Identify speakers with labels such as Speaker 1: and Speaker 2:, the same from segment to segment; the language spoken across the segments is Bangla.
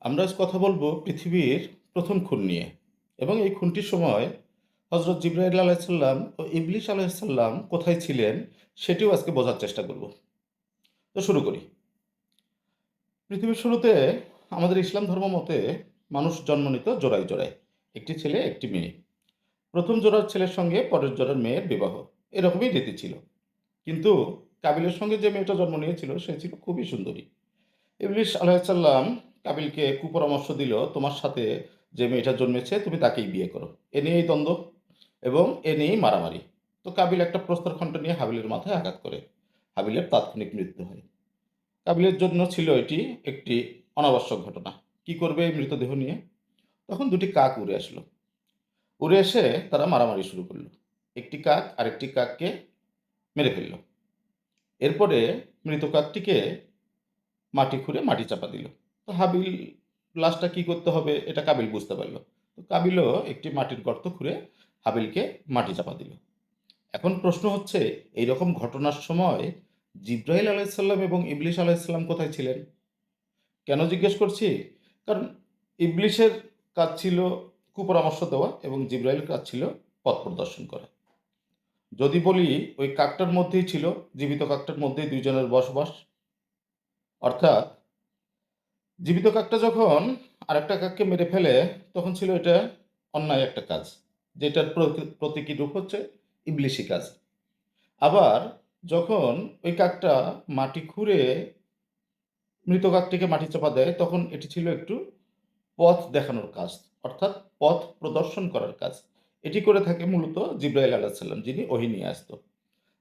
Speaker 1: আমরা আজ কথা বলবো পৃথিবীর প্রথম খুন নিয়ে এবং এই খুনটির সময় হজরত জিবরাইল আলাইসাল্লাম ও ইবলিশ আলাইসাল্লাম কোথায় ছিলেন সেটিও আজকে বোঝার চেষ্টা করব। তো শুরু করি। পৃথিবীর শুরুতে আমাদের ইসলাম ধর্ম মতে মানুষ জন্ম নিত জোড়ায় জোড়ায়, একটি ছেলে একটি মেয়ে। প্রথম জোড়ার ছেলের সঙ্গে পরের জোড়ার মেয়ের বিবাহ, এরকমই রীতি ছিল। কিন্তু কাবিলের সঙ্গে যে মেয়েটা জন্ম নিয়েছিল সে ছিল খুবই সুন্দরী। ইবলিশ আলাইসাল্লাম কাবিলকে কুপরামর্শ দিল, তোমার সাথে যে মেয়েটা জন্মেছে তুমি তাকেই বিয়ে করো। এ নিয়েই দ্বন্দ্ব এবং এ নিয়েই মারামারি। তো কাবিল একটা প্রস্তরখণ্ড নিয়ে হাবিলের মাথায় আঘাত করে। হাবিলের তাৎক্ষণিক মৃত্যু হয়। কাবিলের জন্য ছিল এটি একটি অনাবশ্যক ঘটনা। কি করবে এই মৃতদেহ নিয়ে? তখন দুটি কাক উড়ে আসলো। উড়ে এসে তারা মারামারি শুরু করলো। একটি কাক আরেকটি কাককে মেরে ফেললো। এরপরে মৃত কাকটিকে মাটি খুঁড়ে মাটি চাপা দিল। তো হাবিল লাশটা কি করতে হবে এটা কাবিল বুঝতে পারল। তো কাবিলও একটি মাটির গর্ত খুঁড়ে হাবিলকে মাটি চাপা দিল। এখন প্রশ্ন হচ্ছে, এই রকম ঘটনার সময় জিব্রাইল আলাইসাল্লাম এবং ইবলিশ আলাইসাল্লাম কোথায় ছিলেন? কেন জিজ্ঞেস করছি? কারণ ইবলিশের কাজ ছিল কুপরামর্শ দেওয়া এবং জিব্রাইলের কাজ ছিল পথ প্রদর্শন করা। যদি বলি ওই কাকটার মধ্যেই ছিল, জীবিত কাকটার মধ্যেই দুইজনের বসবাস। অর্থাৎ জীবিত কাকটা যখন আরেকটা কাককে মেরে ফেলে তখন ছিল এটা অন্যায় একটা কাজ, যেটার প্রতীকী রূপ হচ্ছে ইবলিশি কাজ। আবার যখন ওই কাকটা মাটি খুঁড়ে মৃত কাকটিকে মাটি চাপা দেয় তখন এটি ছিল একটু পথ দেখানোর কাজ, অর্থাৎ পথ প্রদর্শন করার কাজ। এটি করে থাকে মূলত জিব্রাইল আলাহিসাল্লাম, যিনি ওহী নিয়ে আসতো।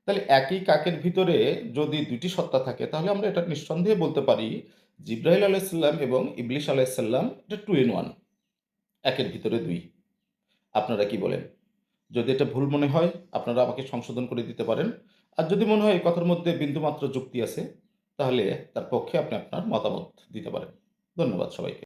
Speaker 1: তাহলে একই কাকের ভিতরে যদি দুইটি সত্তা থাকে তাহলে আমরা এটা নিঃসন্দেহে বলতে পারি জিব্রাইল আলাইসাল্লাম এবং ইবলিশ আলাইসাল্লাম এটা 2 in 1, একের ভিতরে দুই। আপনারা কি বলেন? যদি এটা ভুল মনে হয় আপনারা আমাকে সংশোধন করে দিতে পারেন। আর যদি মনে হয় এই কথার মধ্যে বিন্দুমাত্র যুক্তি আছে তাহলে তার পক্ষে আপনি আপনার মতামত দিতে পারেন। ধন্যবাদ সবাইকে।